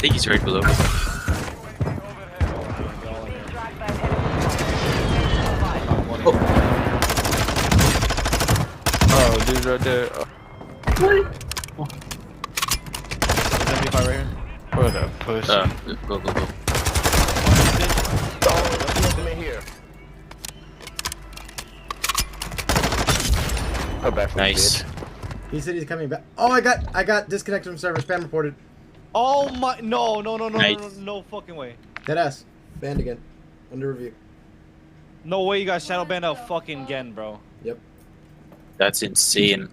think he's right below me. Oh, dude's right there. Oh. What? 75 right here. What a pussy. Go. Oh, back from Nice. He said he's coming back. Oh, I got disconnected from server. Spam reported. Oh my, no Nice. fucking way. Deadass. Banned again. Under review. No way you got shadow banned out fucking again, bro. Yep. That's insane.